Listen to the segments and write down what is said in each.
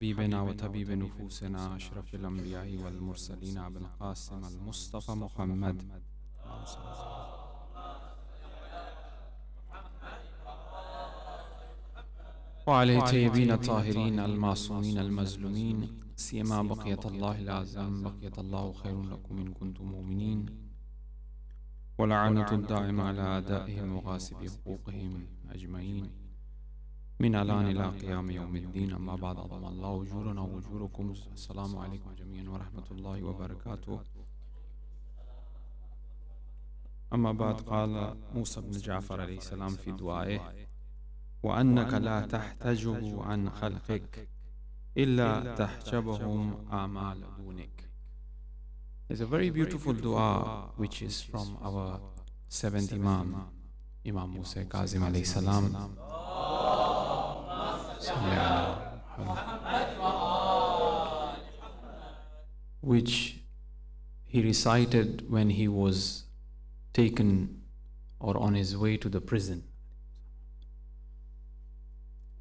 حبيبنا وطبيب نفوسنا أشرف الأنبياء والمرسلين أبي القاسم المصطفى محمد وعليه الطيبين الطاهرين المعصومين المظلومين سيما بقية الله الأعظم بقية الله خير لكم إن كنتم مؤمنين ولعنة الدائمة على أعدائهم وغاصبي حقوقهم أجمعين من الآن إلى قيام يوم الدين. أما بعد، عظم الله أجورنا وأجوركم. السلام عليكم جميعا ورحمة الله وبركاته. أما بعد، قال موسى بن جعفر عليه السلام في دعائه: وأنك لا تحتجب عن خلقك إلا تحجبهم أعمال دونك. There's a very beautiful dua which is from our seventh Imam, Imam Musa Kazim alayhi salam, which he recited when he was taken or on his way to the prison.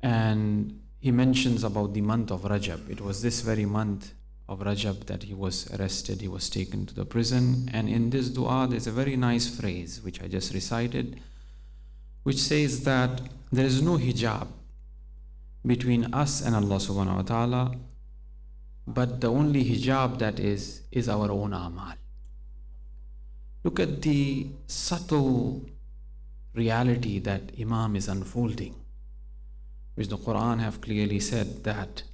And he mentions about the month of Rajab. It was this very month of Rajab that he was arrested, he was taken to the prison. And in this dua there's a very nice phrase which I just recited, which says that there is no hijab between us and Allah subhanahu wa ta'ala, but the only hijab that is our own amal. Look at the subtle reality that Imam is unfolding, which the Quran have clearly said that,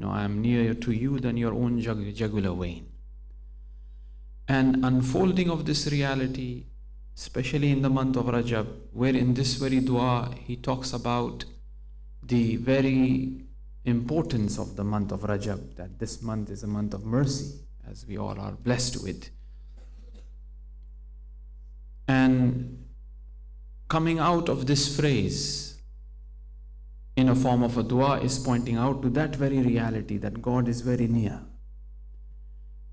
I am nearer to you than your own jugular vein. And unfolding of this reality, especially in the month of Rajab, where in this very dua he talks about the very importance of the month of Rajab, that this month is a month of mercy, as we all are blessed with. And coming out of this phrase in a form of a dua is pointing out to that very reality that God is very near.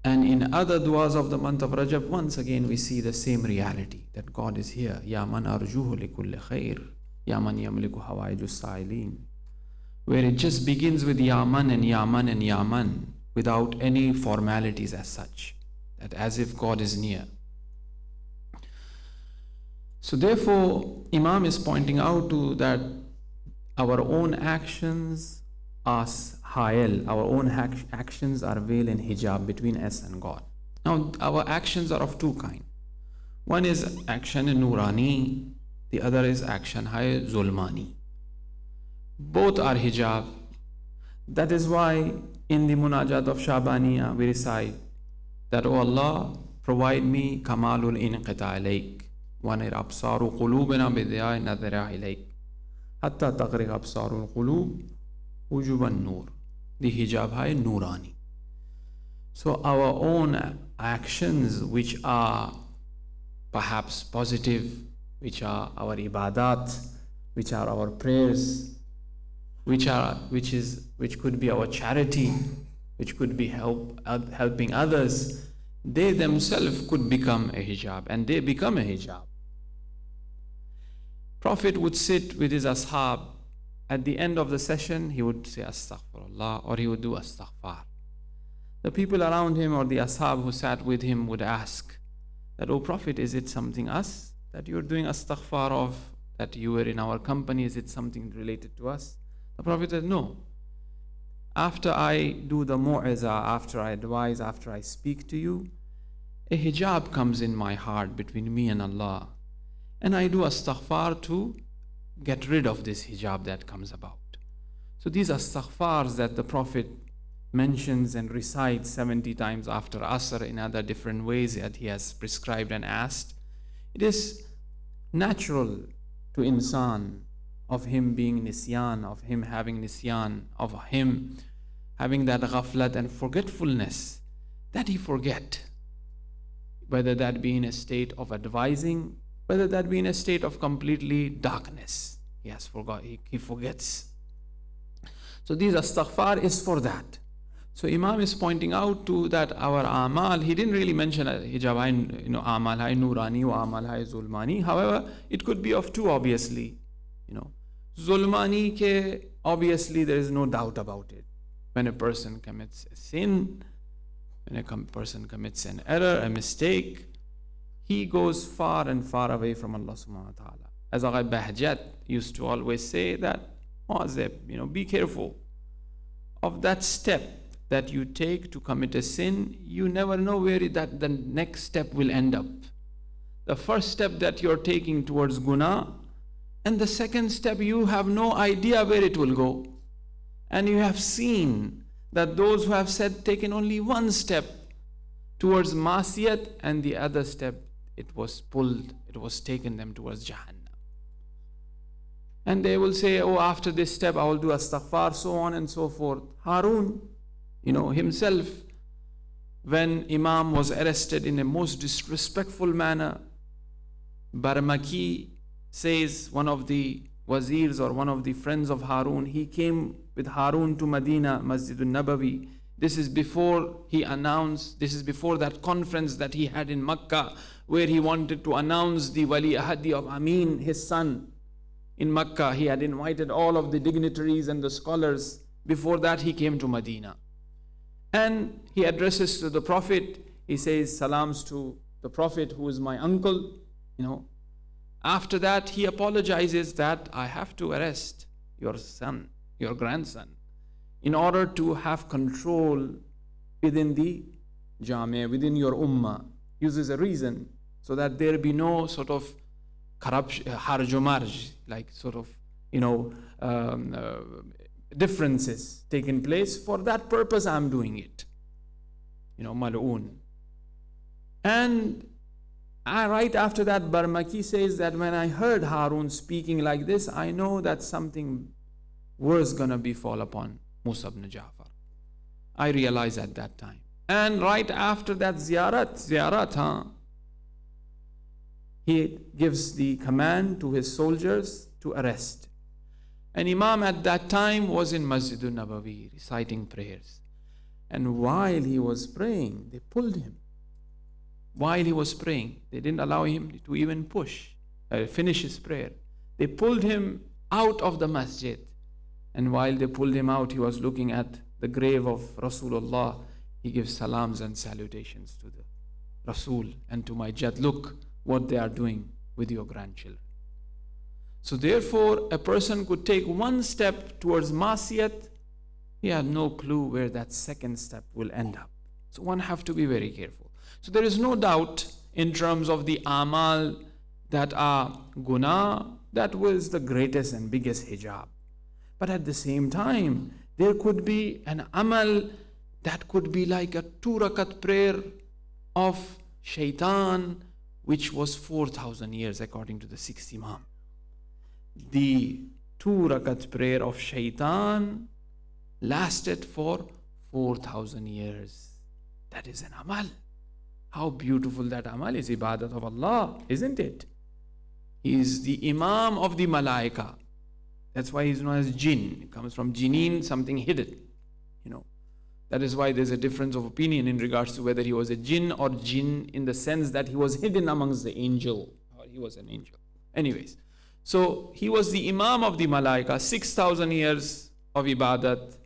And in other duas of the month of Rajab, once again we see the same reality, that God is here. Ya man arjuhu likulli khair, Ya man yamliku hawaiju sa'ilin, where it just begins with Ya man and Ya man and Ya man, without any formalities as such, that as if God is near. So therefore, Imam is pointing out to that our own actions are hayal, our own actions are veil and hijab between us and God. Now, our actions are of two kinds. One is action nurani, the other is action hay zulmani. Both are hijab. That is why in the munajat of Shabaniya we recite that, O Allah, provide me kamalul inqita alayk, wanir absaru qulubina bidiyai nadhira ilayk, hatta taqriq absarul qulub wujuban nur. The hijab hai nurani. So our own actions, which are perhaps positive, which are our ibadat, which are our prayers, which could be our charity, which could be helping others, they themselves could become a hijab, and they become a hijab. Prophet would sit with his ashab. At the end of the session, he would say astaghfirullah, or he would do astaghfar. The people around him or the ashab who sat with him would ask that, O Prophet, is it something us that you're doing astaghfar of, that you were in our company? Is it something related to us? The Prophet said, no. After I do the mu'izah, after I advise, after I speak to you, a hijab comes in my heart between me and Allah. And I do astaghfar to get rid of this hijab that comes about. So these astaghfars that the Prophet mentions and recites 70 times after Asr in other different ways that he has prescribed and asked, it is natural to insan, of him being nisyan, of him having nisyan, of him having that ghaflat and forgetfulness, that he forget, whether that be in a state of advising, whether that be in a state of completely darkness. He has forgot, he forgets. So these astaghfar is for that. So Imam is pointing out to that our amal, he didn't really mention hijab hai, amal hai nurani wa amal hai zulmani. However, it could be of two, obviously. Zulmani ke obviously there is no doubt about it. when a person commits a sin, when a person commits an error, a mistake, he goes far and far away from Allah subhanahu wa ta'ala. As Agha Bahjat used to always say that, Muazzab, be careful of that step that you take to commit a sin. You never know where that the next step will end up. The first step that you're taking towards guna, and the second step you have no idea where it will go. And you have seen that those who have taken only one step towards masiyat, and the other step it was taken them towards Jahannam. And they will say, oh, after this step I will do astaghfar, so on and so forth. Harun, himself, when Imam was arrested in a most disrespectful manner, Barmaki says, one of the wazirs or one of the friends of Harun, he came with Harun to Medina, Masjidun Nabawi. This is before that conference that he had in Makkah, where he wanted to announce the Wali Ahadi of Amin, his son. In Makkah, he had invited all of the dignitaries and the scholars. Before that, he came to Medina. And he addresses to the Prophet. He says, salams to the Prophet, who is my uncle. After that, he apologizes that I have to arrest your son, your grandson, in order to have control within the Jamia, within your ummah. Uses a reason so that there be no sort of corruption, harjumarj, like sort of, differences taking place. For that purpose, I'm doing it. Mal'oon. And right after that, Barmaki says that when I heard Harun speaking like this, I know that something worse gonna befall upon Musa ibn Ja'far. I realized at that time. And right after that ziyarat, he gives the command to his soldiers to arrest. And Imam at that time was in Masjidun Nabawi reciting prayers. And while he was praying, they pulled him. While he was praying, they didn't allow him to even finish his prayer. They pulled him out of the masjid. And while they pulled him out, he was looking at the grave of Rasulullah. He gives salams and salutations to the Rasul and to my Jad. Look what they are doing with your grandchildren. So therefore, a person could take one step towards masiyat. He had no clue where that second step will end up. So one have to be very careful. So there is no doubt in terms of the amal that are guna, that was the greatest and biggest hijab. But at the same time, there could be an amal that could be like a 2-rakat prayer of shaitan, which was 4,000 years according to the 6th Imam. The 2-rakat prayer of shaitan lasted for 4,000 years. That is an amal. How beautiful that amal is, ibadat of Allah, isn't it? He is the Imam of the Malaika. That's why he's known as jinn. It comes from jineen, something hidden. That is why there's a difference of opinion in regards to whether he was a jinn or jinn, in the sense that he was hidden amongst the angel, or he was an angel. Anyways, so he was the Imam of the Malaika, 6,000 years of ibadat.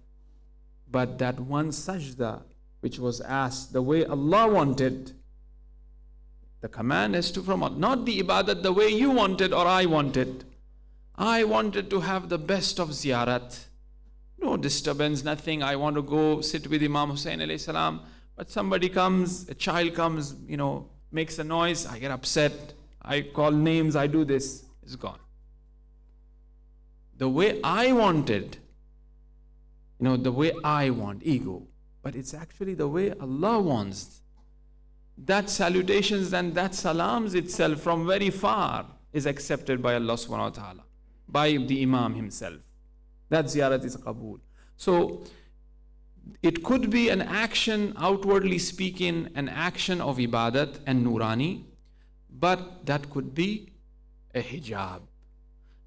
But that one sajda, which was asked the way Allah wanted, the command is from Allah, not the ibadat the way you wanted or I wanted. I wanted to have the best of ziyarat. No disturbance, nothing. I want to go sit with Imam Hussain alayhi salam. But somebody comes, a child comes, makes a noise. I get upset. I call names. I do this. It's gone. The way I wanted, the way I want, ego. But it's actually the way Allah wants. That salutations and that salams itself from very far is accepted by Allah subhanahu wa ta'ala, by the Imam himself. That ziyarat is qabul. So it could be an action, outwardly speaking, an action of ibadat and nurani, but that could be a hijab.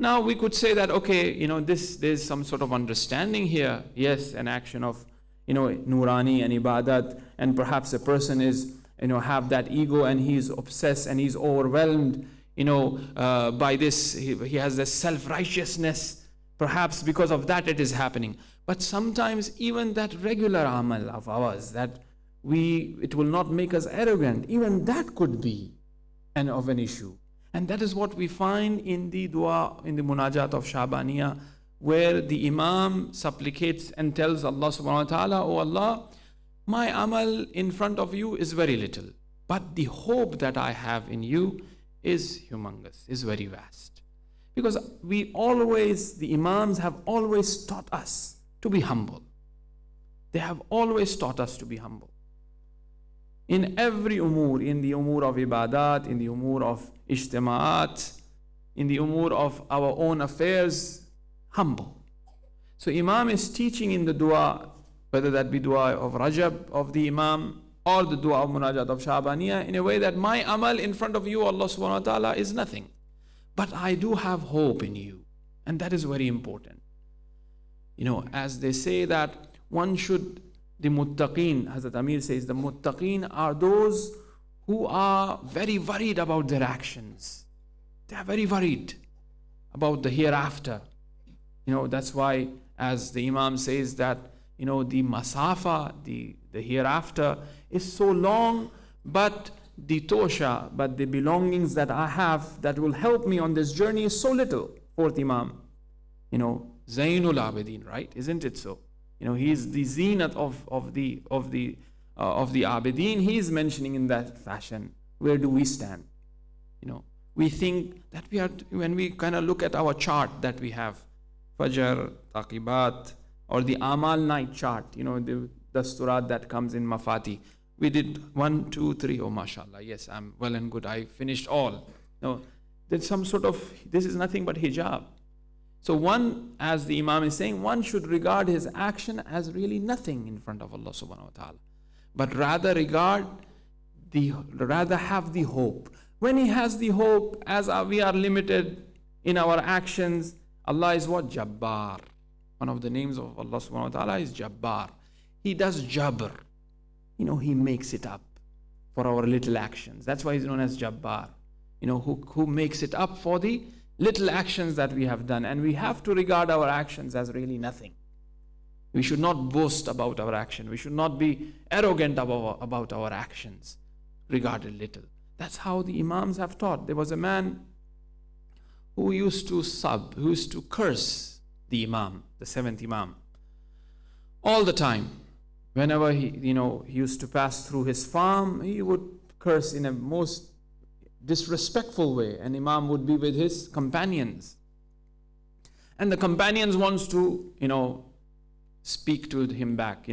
Now we could say that, okay, there's some sort of understanding here. Yes, an action of, nurani and ibadat, and perhaps a person is, have that ego and he's obsessed and he's overwhelmed, by this. He has this self-righteousness Perhaps because of that it is happening. But sometimes even that regular amal of ours, that it will not make us arrogant, even that could be of an issue. And that is what we find in the dua, in the munajat of Shabaniyah, where the Imam supplicates and tells Allah subhanahu wa ta'ala, "Oh Allah, my amal in front of you is very little, but the hope that I have in you is humongous, is very vast." Because the Imams have always taught us to be humble. They have always taught us to be humble. In every umur, in the umur of ibadat, in the umur of ijtima'at, in the umur of our own affairs, humble. So Imam is teaching in the dua, whether that be dua of Rajab of the Imam or the dua of Munajat of Shabaniyah, in a way that my amal in front of you, Allah subhanahu wa ta'ala, is nothing. But I do have hope in you. And that is very important. As they say that one should, the muttaqeen, Hazrat Amir says, the muttaqeen are those who are very worried about their actions. They are very worried about the hereafter. That's why, as the Imam says that, the masafa, the hereafter is so long, but the tosha, but the belongings that I have that will help me on this journey is so little. Fourth Imam, Zainul Abidin, right? Isn't it so? He is the zenith of the Abidin. He is mentioning in that fashion. Where do we stand? We think that when we kind of look at our chart that we have, Fajr, Taqibat, or the Amal night chart, the Dasturat that comes in Mafati. We did 1, 2, 3, oh mashallah, yes, I'm well and good, I finished all. No, there's some sort of, this is nothing but hijab. So one, as the Imam is saying, one should regard his action as really nothing in front of Allah subhanahu wa ta'ala. But rather have the hope. When he has the hope, as we are limited in our actions, Allah is what? Jabbar. One of the names of Allah subhanahu wa ta'ala is Jabbar. He does jabr. He makes it up for our little actions. That's why he's known as Jabbar. Who makes it up for the little actions that we have done. And we have to regard our actions as really nothing. We should not boast about our action. We should not be arrogant about our actions, regarded little. That's how the Imams have taught. There was a man who used to curse the Imam, the seventh Imam, all the time. Whenever he used to pass through his farm, he would curse in a most disrespectful way, and Imam would be with his companions. And the companions wants to, speak to him back,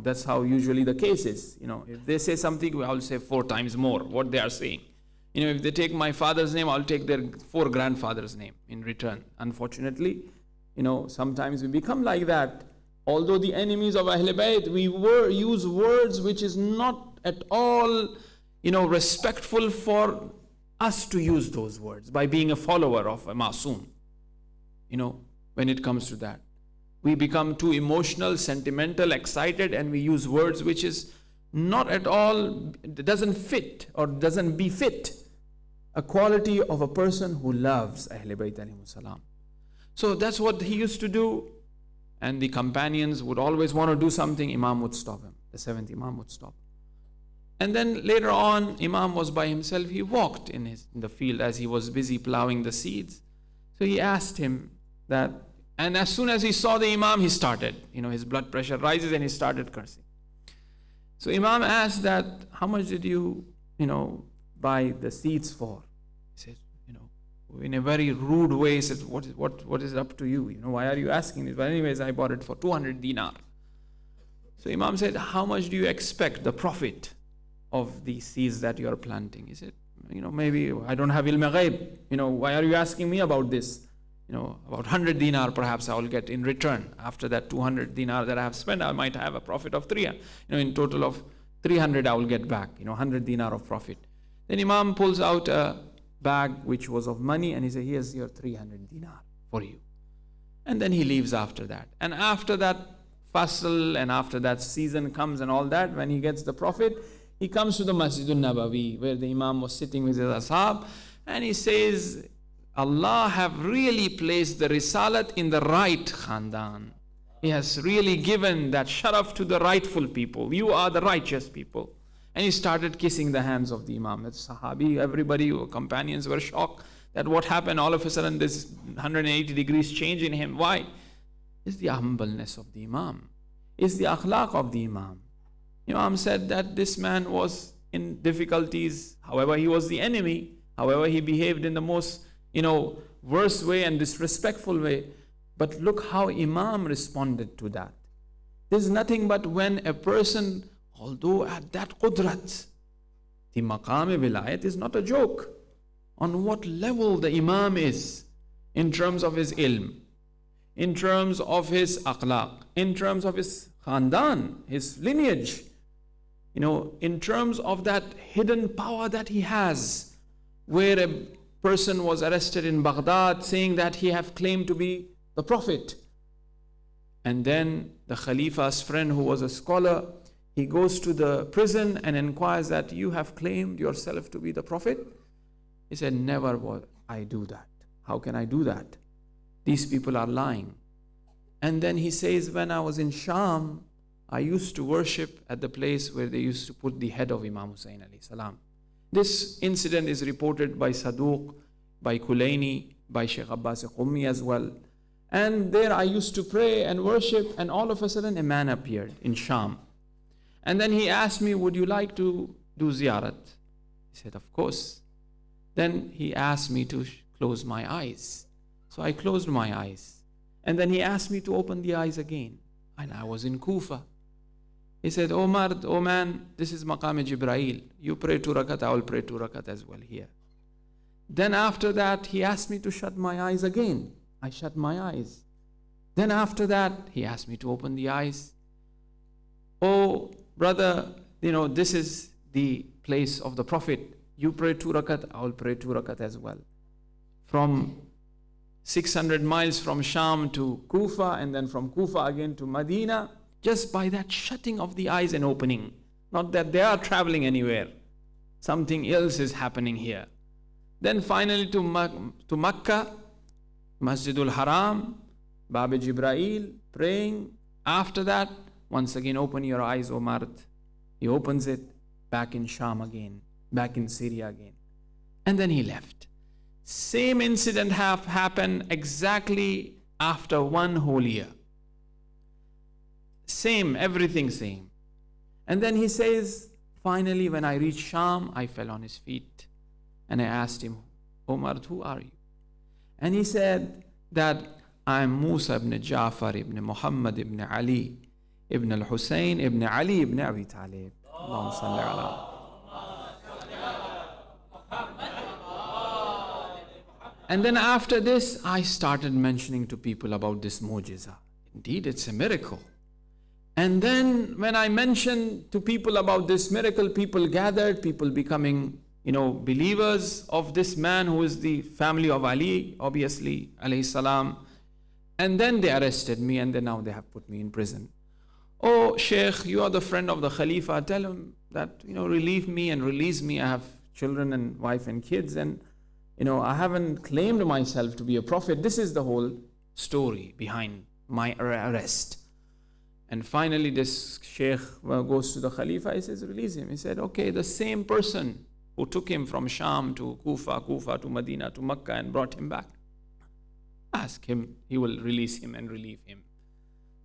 that's how usually the case is. If they say something, I'll say 4 times more what they are saying. If they take my father's name, I'll take their 4 grandfathers' name in return. Unfortunately, sometimes we become like that. Although the enemies of Ahl Bayt, we use words which is not at all, respectful for us to use those words by being a follower of a Masoom. When it comes to that, we become too emotional, sentimental, excited, and we use words which is not at all, doesn't fit or doesn't befit a quality of a person who loves Ahl Bayt alayhimus salam. So that's what he used to do. And the companions would always want to do something, Imam would stop him. The seventh Imam would stop. And then later on, Imam was by himself. He walked in the field as he was busy plowing the seeds. So he asked him that, and as soon as he saw the Imam, he started, his blood pressure rises and he started cursing. So Imam asked that, how much did you, buy the seeds for? He said, in a very rude way, he said, what is up to you? Why are you asking this? But anyways, I bought it for 200 dinar. So Imam said, how much do you expect the profit of the seeds that you are planting? He said, maybe I don't have ilm ghaib. Why are you asking me about this? About 100 dinar perhaps I will get in return. After that 200 dinar that I have spent, I might have a profit of 300. In total of 300 I will get back, 100 dinar of profit. Then Imam pulls out a bag which was of money and he said, here's your 300 dinar for you. And then he leaves after that. And after that fasl and after that season comes and all that, when he gets the profit, he comes to the Masjidun Nabawi where the Imam was sitting with his ashab, and he says, Allah have really placed the Risalat in the right Khandan. He has really given that sharaf to the rightful people. You are the righteous people. And he started kissing the hands of the Imam. It's Sahabi, everybody, companions were shocked that what happened. All of a sudden this 180 degrees change in him. Why? It's the humbleness of the Imam. It's the akhlaq of the Imam. Imam said that this man was in difficulties. However, he was the enemy. However, he behaved in the most, worst way and disrespectful way. But look how Imam responded to that. There's nothing but when a person, although at that qudrat, the maqam vilayat is not a joke. On what level the Imam is in terms of his ilm, in terms of his akhlaq, in terms of his khandan, his lineage, in terms of that hidden power that he has, where a person was arrested in Baghdad saying that he have claimed to be the Prophet. And then the Khalifa's friend, who was a scholar, he goes to the prison and inquires that you have claimed yourself to be the Prophet. He said, never will I do that. How can I do that? These people are lying. And then he says, when I was in Sham, I used to worship at the place where they used to put the head of Imam Hussain alayhi salam. This incident is reported by Saduq, by Kulaini, by Sheikh Abbas Qummi as well. And there I used to pray and worship, and all of a sudden a man appeared in Sham. And then he asked me, would you like to do ziyarat? He said, of course. Then he asked me to close my eyes. So I closed my eyes. And then he asked me to open the eyes again. And I was in Kufa. He said, oh man, this is Maqam Jibrail. You pray 2 rakat, I will pray 2 rakat as well here. Then after that, he asked me to shut my eyes again. I shut my eyes. Then after that, he asked me to open the eyes. Oh, brother, this is the place of the Prophet. You pray 2 rakat, I will pray 2 rakat as well. From 600 miles from Sham to Kufa, and then from Kufa again to Medina, just by that shutting of the eyes and opening. Not that they are traveling anywhere. Something else is happening here. Then finally to Makkah, Masjidul Haram, Bab Jibrail, praying. After that, once again, open your eyes, O Mard. He opens it, back in Sham again, back in Syria again. And then he left. Same incident happened exactly after one whole year. Same, everything same. And then he says, finally, when I reached Sham, I fell on his feet. And I asked him, Omar, who are you? And he said that I'm Musa ibn Ja'far ibn Muhammad ibn Ali ibn al-Hussein ibn Ali ibn Abi Talib. Allahumma salli ala. And then after this, I started mentioning to people about this mu'jiza. Indeed, it's a miracle. And then when I mentioned to people about this miracle, people gathered, people becoming, believers of this man who is the family of Ali, obviously, alayhi salam. And then they arrested me, and then now they have put me in prison. Oh, Sheikh, you are the friend of the Khalifa. Tell him that, relieve me and release me. I have children and wife and kids, and I haven't claimed myself to be a prophet. This is the whole story behind my arrest. And finally this Sheikh goes to the Khalifa. He says, release him. He said, okay, the same person who took him from Sham to Kufa to Medina to Makkah and brought him back, ask him, he will release him and relieve him.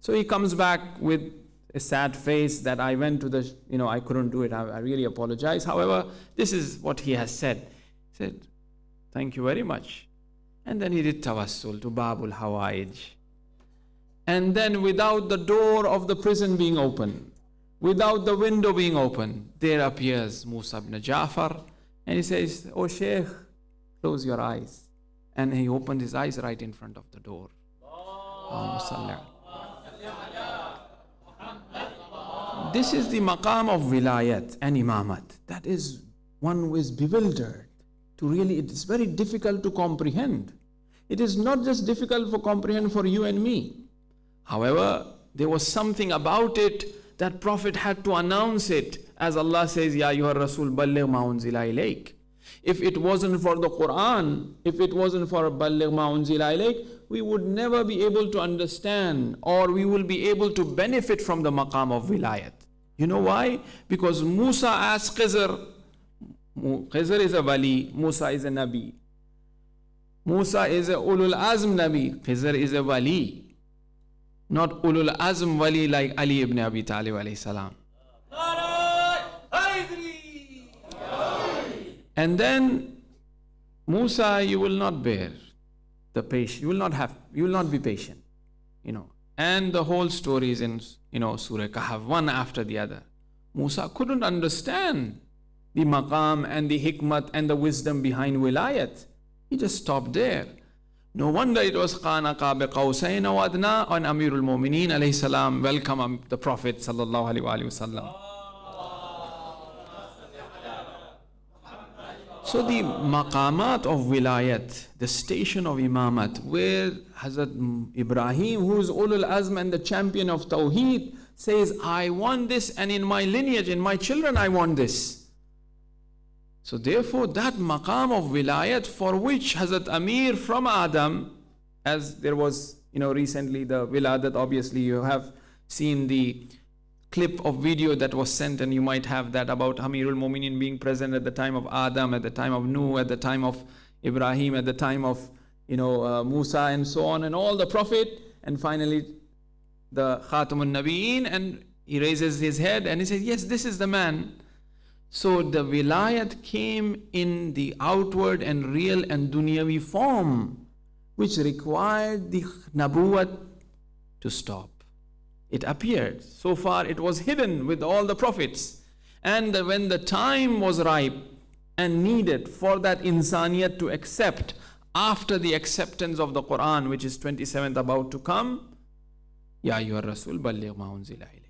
So he comes back with a sad face that I went to the, I couldn't do it. I really apologize. However, this is what he has said. He said, thank you very much. And then he did tawassul to Babul Hawaij. And then without the door of the prison being open, without the window being open, there appears Musa ibn Ja'far, and he says, oh Sheikh, close your eyes. And he opened his eyes right in front of the door. This is the maqam of wilayat and imamat. That is, one who is bewildered. It is very difficult to comprehend. It is not just difficult for comprehend for you and me. However, there was something about it that Prophet had to announce it. As Allah says, Ya ayyuhar Rasul balligh ma unzila ilayk. If it wasn't for the Quran, if it wasn't for Balligh ma unzila ilayk, we would never be able to understand, or we will be able to benefit from the maqam of wilayat. You know why? Because Musa asked Khizr. Khizr is a wali, Musa is a nabi. Musa is a ulul azm nabi, Khizr is a wali. Not ulul azm wali like Ali ibn Abi Talib alayhi salam. And then Musa, you will not bear the patience. You will not be patient. And the whole story is in Surah Kahf, one after the other. Musa couldn't understand the maqam and the hikmat and the wisdom behind wilayat. He just stopped there. No wonder it was Qana Qabe Qawsayn aw Adna, and Amirul Mu'mineen alayhi salam welcome the Prophet sallallahu alaihi wasallam. So the maqamat of wilayat, the station of imamat, where Hazrat Ibrahim, who is ulul azm and the champion of Tawheed, says, I want this, and in my lineage, in my children, I want this. So therefore, that maqam of wilayat, for which Hazrat Amir from Adam, as there was, recently the wiladat, obviously you have seen the clip of video that was sent, and you might have that about Amirul Mu'mineen being present at the time of Adam, at the time of Nuh, at the time of Ibrahim, at the time of Musa, and so on, and all the Prophet, and finally the Khatamun Nabiyeen, and he raises his head and he says, yes, this is the man. So the wilayat came in the outward and real and dunyavi form, which required the nabuwat to stop. It appeared. So far it was hidden with all the prophets. And when the time was ripe and needed for that insaniyat to accept, after the acceptance of the Quran, which is 27th about to come, Ya ayyuhar Rasul balligh ma unzila ilayk.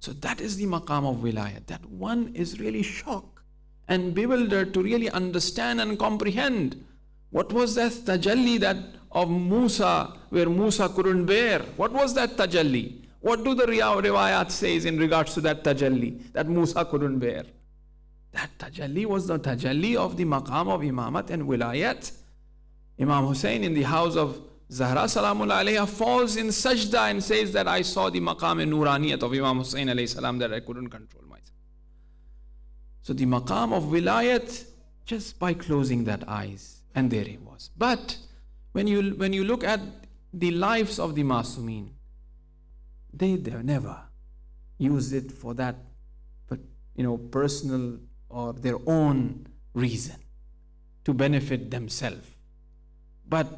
So that is the maqam of wilayat. That one is really shocked and bewildered to really understand and comprehend. What was that tajalli that of Musa, where Musa couldn't bear? What was that tajalli? What do the riwayat says in regards to that tajalli that Musa couldn't bear? That tajalli was the tajalli of the maqam of imamat and wilayat. Imam Hussein in the house of Zahra Salamul Alayha falls in sajda and says that I saw the maqam and nuraniyat of Imam Hussein alayhi salam that I couldn't control myself. So the maqam of wilayat, just by closing that eyes, and there he was. But when you look at the lives of the Masumeen, they never used it for that, but personal or their own reason to benefit themselves. But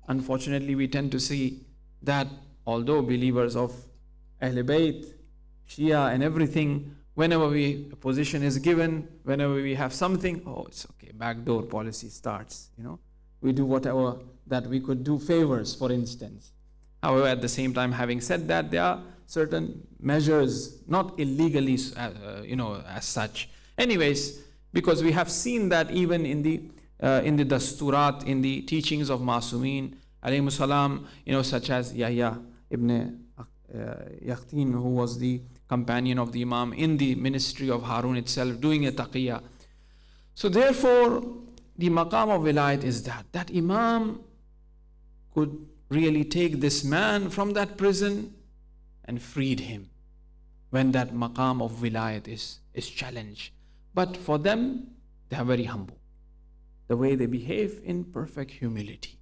unfortunately, we tend to see that although believers of Ahl Bayt, Shia and everything, whenever a position is given, whenever we have something, it's okay, backdoor policy starts, We do whatever that we could do, favors, for instance. However, at the same time, having said that, there are certain measures, not illegally, as such. Anyways, because we have seen that even in the dasturat, in the teachings of Masumeen, alayhimu salam, such as Yahya ibn Yaqtin, who was the companion of the Imam in the ministry of Harun itself, doing a taqiyya. So therefore, the maqam of wilayat is that Imam could really take this man from that prison and freed him when that maqam of wilayat is challenged. But for them, they are very humble. The way they behave in perfect humility.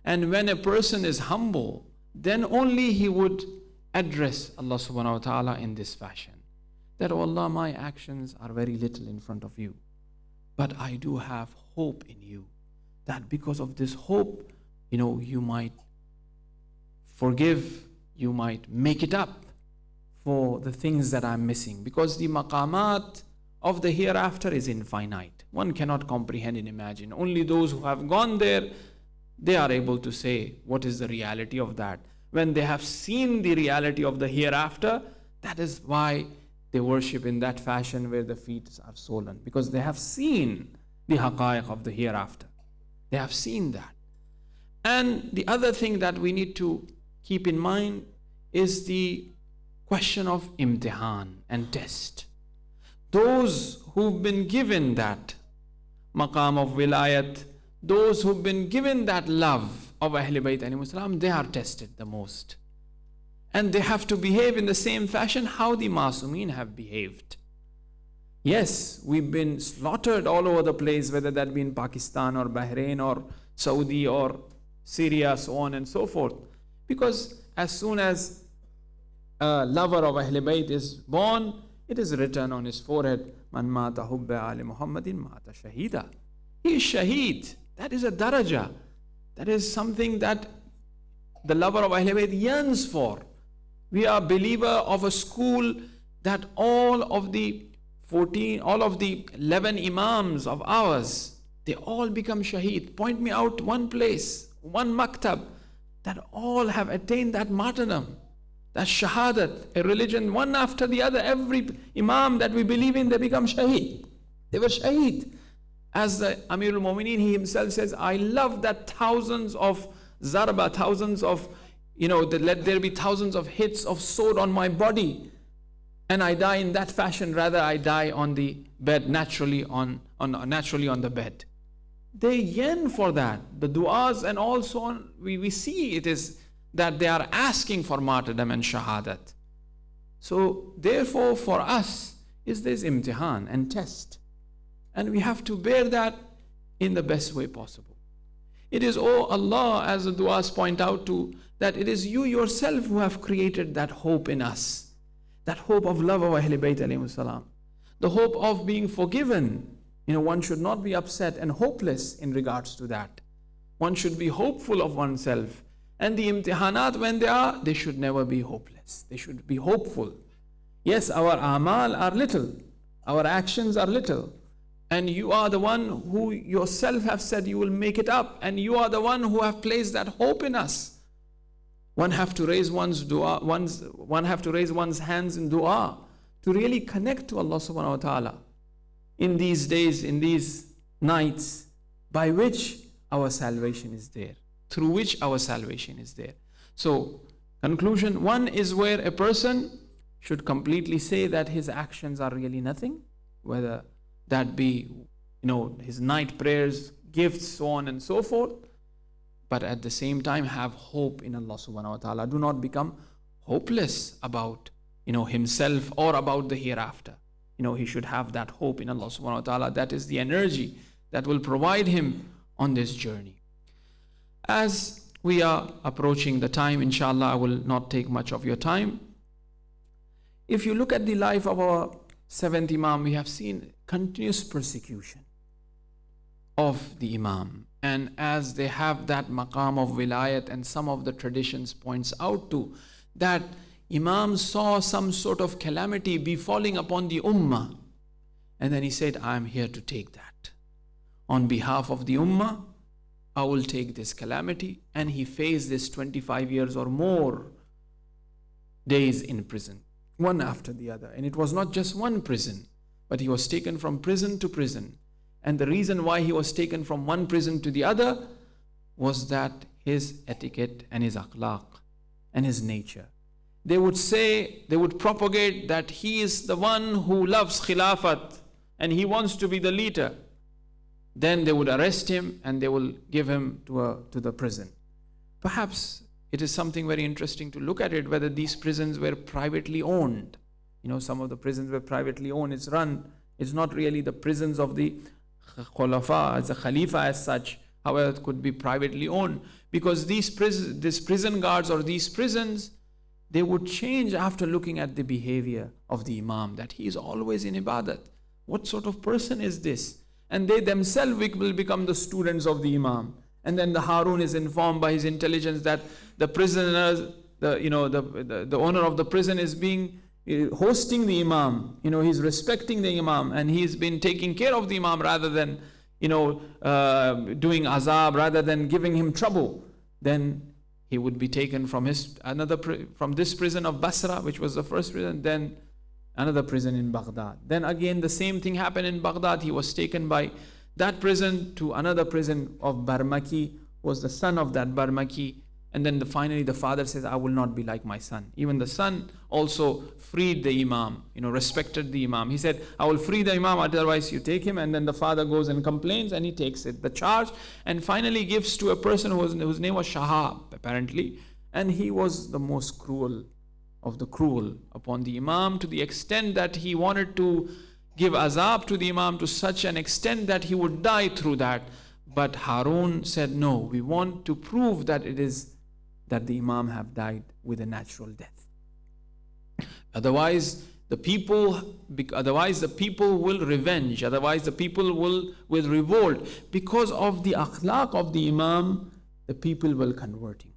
And when a person is humble, then only he would address Allah subhanahu wa ta'ala in this fashion. That, oh Allah, my actions are very little in front of you. But I do have hope in you. That because of this hope, you might forgive, you might make it up for the things that I'm missing. Because the maqamat of the hereafter is infinite. One cannot comprehend and imagine. Only those who have gone there, they are able to say what is the reality of that. When they have seen the reality of the hereafter, that is why they worship in that fashion where the feet are swollen. Because they have seen the haqaiq of the hereafter. They have seen that. And the other thing that we need to keep in mind is the question of imtihan and test. Those who've been given that maqam of wilayat, those who've been given that love of Ahlul Bayt alayhimus salam, they are tested the most. And they have to behave in the same fashion how the Masumeen have behaved. Yes, we've been slaughtered all over the place, whether that be in Pakistan or Bahrain or Saudi or Syria, so on and so forth. Because as soon as a lover of Ahlul Bayt is born, it is written on his forehead, Man mata hubba ali Muhammadin mata shahida. He is shaheed. That is a daraja. That is something that the lover of Ahlul Bayt yearns for. We are a believer of a school that all of the 11 imams of ours, they all become shaheed. Point me out one place, one maktab, that all have attained that martyrdom. That shahadat, a religion one after the other. Every imam that we believe in, they become shaheed. They were shaheed. As the Amirul Mu'mineen, he himself says, I love that thousands of zarba, thousands of, let there be thousands of hits of sword on my body. And I die in that fashion, rather I die on the bed, naturally on the bed. They yearn for that. The du'as and all so on, we see it is that they are asking for martyrdom and shahadat. So therefore for us is this imtihan and test. And we have to bear that in the best way possible. It is, oh Allah, as the du'as point out to, that it is you yourself who have created that hope in us. That hope of love of Ahlul Bayt alayhimus salam. The hope of being forgiven. One should not be upset and hopeless in regards to that. One should be hopeful of oneself. And the imtihanat, when they should never be hopeless. They should be hopeful. Yes, our amal are little. Our actions are little. And you are the one who yourself have said you will make it up. And you are the one who have placed that hope in us. One have to raise one's dua, one have to raise one's hands in dua to really connect to Allah subhanahu wa ta'ala in these days, in these nights, by which our salvation is there, through which our salvation is there. So, conclusion, one is where a person should completely say that his actions are really nothing, whether that be, his night prayers, gifts, so on and so forth. But at the same time have hope in Allah subhanahu wa ta'ala. Do not become hopeless about himself or about the hereafter. He should have that hope in Allah subhanahu wa ta'ala. That is the energy that will provide him on this journey. As we are approaching the time, inshallah, I will not take much of your time. If you look at the life of our seventh Imam, we have seen continuous persecution of the Imam. And as they have that maqam of wilayat, and some of the traditions points out to, that Imam saw some sort of calamity befalling upon the ummah. And then he said, I am here to take that. On behalf of the ummah, I will take this calamity. And he faced this 25 years or more days in prison, one after the other. And it was not just one prison, but he was taken from prison to prison. And the reason why he was taken from one prison to the other was that his etiquette and his akhlaq and his nature. They would say, they would propagate that he is the one who loves khilafat and he wants to be the leader. Then they would arrest him and they will give him to the prison. Perhaps it is something very interesting to look at it, whether these prisons were privately owned. Some of the prisons were privately owned. It's not really the prisons of the Khulafa, as a Khalifa as such. However, it could be privately owned. Because these prison guards or these prisons, they would change after looking at the behavior of the Imam, that he is always in ibadat. What sort of person is this? And they themselves will become the students of the Imam. And then the Harun is informed by his intelligence that the prisoners, the owner of the prison is hosting the Imam. He's respecting the Imam and he's been taking care of the Imam rather than, doing azab, rather than giving him trouble. Then he would be taken from this prison of Basra, which was the first prison, then another prison in Baghdad. Then again the same thing happened in Baghdad. He was taken by that prison to another prison of Barmaki, was the son of that Barmaki, And then finally the father says, I will not be like my son. Even the son also freed the Imam, respected the Imam. He said, I will free the Imam, otherwise you take him. And then the father goes and complains, and he takes it, the charge, and finally gives to a person whose name was Shahab, apparently. And he was the most cruel of the cruel upon the Imam, to the extent that he wanted to give azab to the Imam to such an extent that he would die through that. But Harun said, no, we want to prove that it is that the Imam have died with a natural death. Otherwise the people will revenge, otherwise the people will revolt. Because of the akhlaq of the Imam, the people will converting.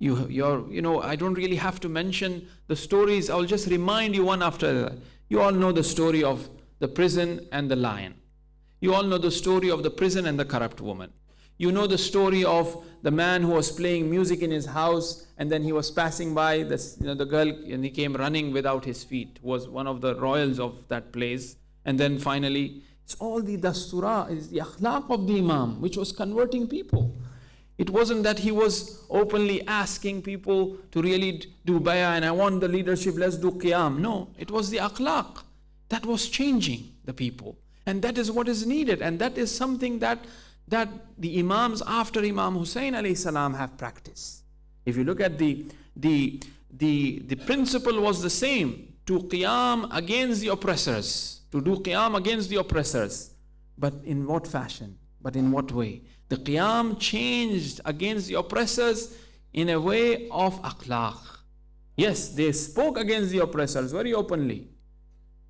I don't really have to mention the stories. I'll just remind you one after the other. You all know the story of the prison and the lion. You all know the story of the prison and the corrupt woman. You know the story of the man who was playing music in his house, and then he was passing by the girl, and he came running without his feet. Was one of the royals of that place. And then finally, it's all the dastura, is the akhlaq of the Imam, which was converting people. It wasn't that he was openly asking people to really do bay'ah and I want the leadership, let's do qiyam. No, it was the akhlaq that was changing the people. And that is what is needed. And that is something that the Imams after Imam Hussein alayhi salam have practiced. If you look at the principle was the same, to qiyam against the oppressors, to do qiyam against the oppressors. But in what fashion? But in what way? The qiyam changed against the oppressors in a way of akhlaq. Yes, they spoke against the oppressors very openly.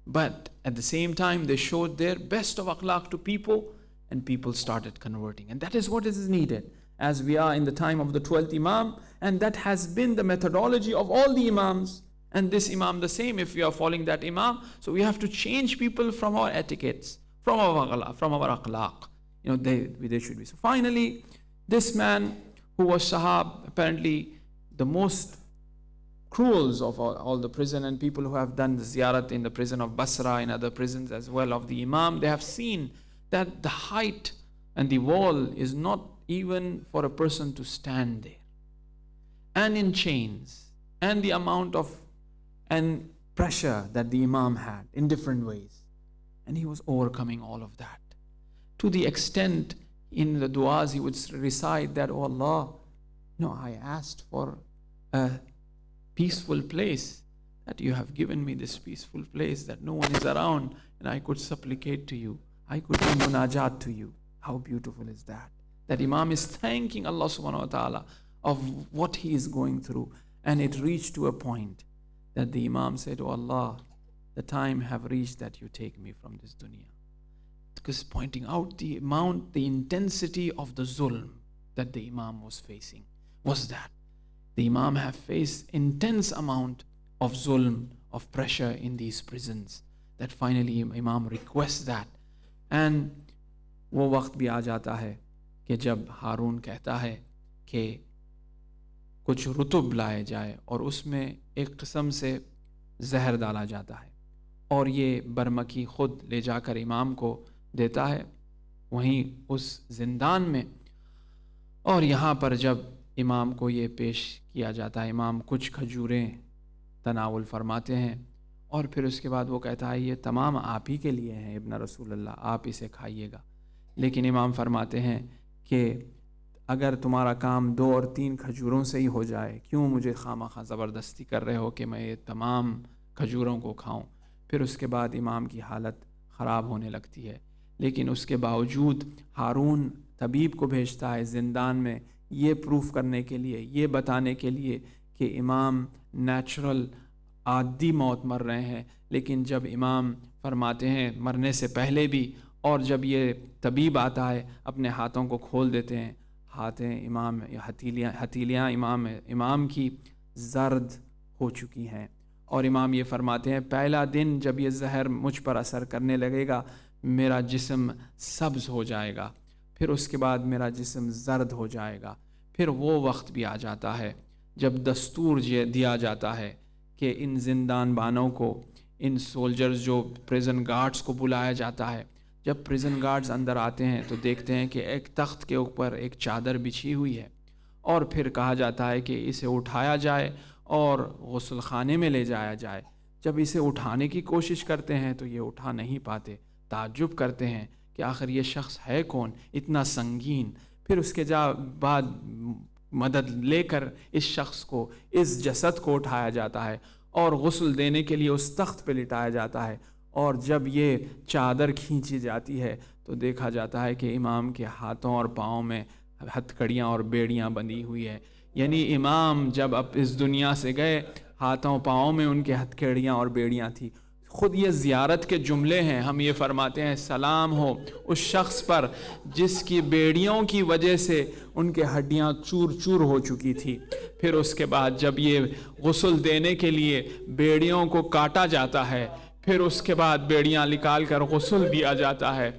But at the same time, they showed their best of akhlaq to people, and people started converting. And that is what is needed as we are in the time of the 12th Imam. And that has been the methodology of all the Imams. And this Imam the same, if we are following that Imam. So we have to change people from our etiquettes, from our akhlaq. They should be. So finally, this man who was Shahab, apparently the most cruels of all the prison, and people who have done the ziyarat in the prison of Basra, in other prisons as well of the Imam, they have seen that the height and the wall is not even for a person to stand there. And in chains, and the amount of and pressure that the Imam had in different ways. And he was overcoming all of that. To the extent in the du'as he would recite that, oh Allah, I asked for a peaceful place, that you have given me this peaceful place, that no one is around, and I could supplicate to you. I could do munajat to you. How beautiful is that? That Imam is thanking Allah subhanahu wa ta'ala of what he is going through. And it reached to a point that the Imam said, oh Allah, the time have reached that you take me from this dunya. Because pointing out the amount, the intensity of the zulm that the Imam was facing was that the Imam have faced intense amount of zulm, of pressure in these prisons, that finally Imam requests that. And वो वक्त भी आ जाता है कि जब हारून कहता है कि कुछ रुतब लाए जाए और उसमें एक किस्म से जहर डाला जाता है, और ये बरमकी खुद ले जाकर इमाम को देता है वहीं उस ज़िंदान में। और यहाँ पर जब इमाम को ये पेश किया जाता है, इमाम कुछ खजूरें तनावुल फरमाते हैं, और फिर उसके बाद वो कहता है ये तमाम आप ही के लिए हैं इब्न रसूलल्लाह, आप इसे खाइएगा। लेकिन इमाम फरमाते हैं कि अगर तुम्हारा काम 2 और 3 खजूरों से ही हो जाए, क्यों मुझे खामखा ज़बरदस्ती कर रहे हो कि मैं ये तमाम खजूरों को खाऊं। फिर उसके बाद इमाम की हालत ख़राब होने लगती है, लेकिन उसके बावजूद हारून तबीब को भेजता है ज़िंदान में ये प्रूफ करने के लिए, ये बताने के लिए कि इमाम नेचुरल आदि मौत मर रहे हैं। लेकिन जब इमाम फरमाते हैं मरने से पहले भी, और जब ये तबीब आता है अपने हाथों को खोल देते हैं, हाथें इमाम हथेलियाँ इमाम की ज़र्द हो चुकी हैं, और इमाम ये फरमाते हैं पहला दिन जब ये जहर मुझ पर असर करने लगेगा मेरा जिस्म सब्ज़ हो जाएगा, फिर उसके बाद मेरा जिस्म ज़र्द हो जाएगा। फिर वो वक्त भी आ जाता है जब दस्तूर दिया जाता है कि इन ज़िंदान बानों को, इन सोल्जर्स जो प्रिजन गार्ड्स को बुलाया जाता है। जब प्रिजन गार्ड्स अंदर आते हैं तो देखते हैं कि एक तख्त के ऊपर एक चादर बिछी हुई है, اور پھر کہا جاتا ہے کہ اسے اٹھایا جائے اور غسل خانے میں لے جایا جائے۔ جب اسے اٹھانے کی کوشش کرتے ہیں تو یہ اٹھا نہیں پاتے، تعجب کرتے ہیں کہ آخر یہ شخص ہے کون اتنا سنگین۔ پھر اس کے بعد مدد لے کر اس شخص کو، اس جسد کو اٹھایا جاتا ہے اور غسل دینے کے لیے اس تخت پہ لٹایا جاتا ہے۔ اور جب یہ چادر کھینچی جاتی ہے تو دیکھا جاتا ہے کہ امام کے ہاتھوں اور پاؤں میں ہتھکڑیاں اور بیڑیاں بندھی ہوئی ہے۔ یعنی امام جب اب اس دنیا سے گئے، ہاتھوں پاؤں میں ان کے ہتھکڑیاں اور بیڑیاں تھیں۔ خود یہ زیارت کے جملے ہیں، ہم یہ فرماتے ہیں سلام ہو اس شخص پر جس کی بیڑیوں کی وجہ سے ان کے ہڈیاں چور چور ہو چکی تھی۔ پھر اس کے بعد جب یہ غسل دینے کے لیے بیڑیوں کو کاٹا جاتا ہے، پھر اس کے بعد بیڑیاں نکال کر غسل دیا جاتا ہے،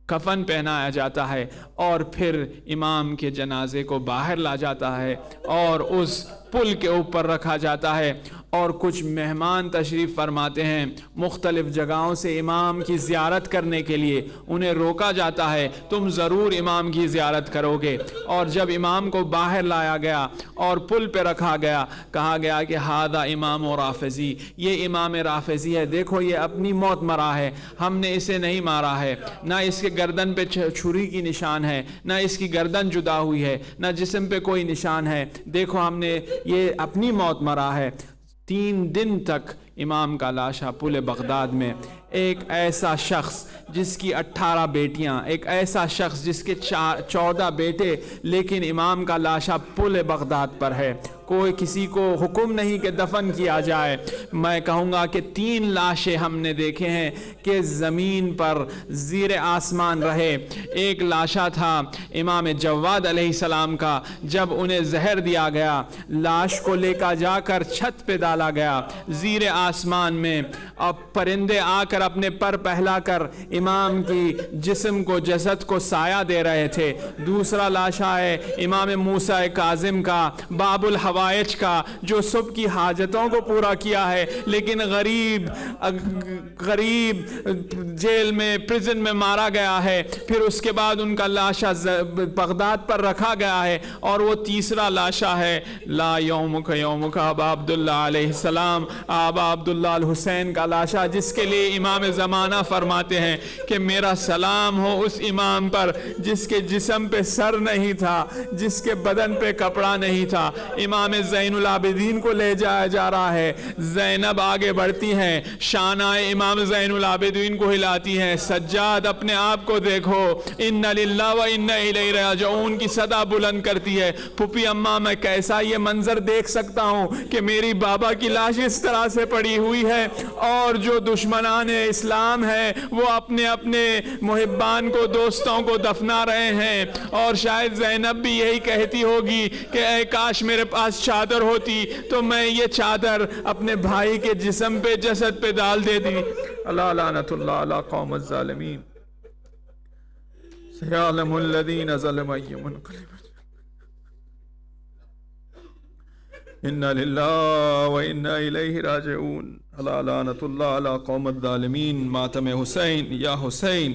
کفن پہنایا جاتا ہے، اور پھر امام کے جنازے کو باہر لا جاتا ہے اور اس پل کے اوپر رکھا جاتا ہے۔ اور کچھ مہمان تشریف فرماتے ہیں مختلف جگہوں سے امام کی زیارت کرنے کے لیے، انہیں روکا جاتا ہے تم ضرور امام کی زیارت کرو گے۔ اور جب امام کو باہر لایا گیا اور پل پہ رکھا گیا، کہا گیا کہ ہادہ امام و رافضی، یہ امام رافضی ہے، دیکھو یہ اپنی موت مرا ہے، ہم نے اسے نہیں مارا ہے، نہ اس کے گردن پہ چھری کی نشان ہے، نہ اس کی گردن جدا ہوئی ہے، نہ جسم پہ کوئی نشان ہے، دیکھو ہم نے یہ اپنی موت مرا ہے۔ 3 دن تک امام کا لاشا پل بغداد میں، ایک ایسا شخص جس کی 18 بیٹیاں، ایک ایسا شخص جس کے 14 بیٹے، لیکن امام کا لاشا پل بغداد پر ہے۔ کوئی کسی کو حکم نہیں کہ دفن کیا جائے۔ میں کہوں گا کہ 3 لاشیں ہم نے دیکھے ہیں کہ زمین پر زیر آسمان رہے۔ ایک لاشا تھا امام جواد علیہ السلام کا، جب انہیں زہر دیا گیا، لاش کو لے کر جا کر چھت پہ ڈالا گیا زیر آسمان میں، اور پرندے آ کر اپنے پر پہلا کر امام کی جسم کو، جسد کو سایہ دے رہے تھے۔ دوسرا لاشا ہے امام موسیٰ کاظم کا، باب الحوائج کا، جو سب کی حاجتوں کو پورا کیا ہے، لیکن غریب جیل میں، پریزن میں مارا گیا ہے۔ پھر اس کے بعد ان کا لاشا بغداد پر رکھا گیا ہے۔ اور وہ تیسرا لاشا ہے لا یومک یومک ابا عبداللہ علیہ السلام، آبا عبداللہ الحسین کا لاشا، جس کے لیے امام زمانہ فرماتے ہیں کہ میرا سلام ہو اس امام پر جس کے جسم پہ سر نہیں تھا، جس کے بدن پہ کپڑا نہیں تھا۔ امام زین العابدین کو لے جایا جا رہا ہے، زینب آگے بڑھتی ہیں، شانہ امام زین العابدین کو ہلاتی ہیں، سجاد اپنے آپ کو دیکھو، ان للہ و انا الیہ راجعون کی صدا بلند کرتی ہے۔ پھپھی اماں میں کیسا یہ منظر دیکھ سکتا ہوں کہ میری بابا کی لاش اس طرح سے پڑی ہوئی ہے، اور جو دشمنان اسلام ہے وہ اپنے اپنے محبان کو، دوستوں کو دفنا رہے ہیں۔ اور شاید زینب بھی یہی کہتی ہوگی کہ اے کاش میرے پاس چادر ہوتی تو میں یہ چادر اپنے بھائی کے جسم پہ، جسد پہ ڈال دیتی۔ اللہ لعنت اللہ علی قوم الظالمین، سیعلم الذین ظلموا ای منقلب انا للہ و انا الیہ راجعون۔ اللہ لعنت اللہ علی قوم الظالمین۔ ماتم حسین یا حسین۔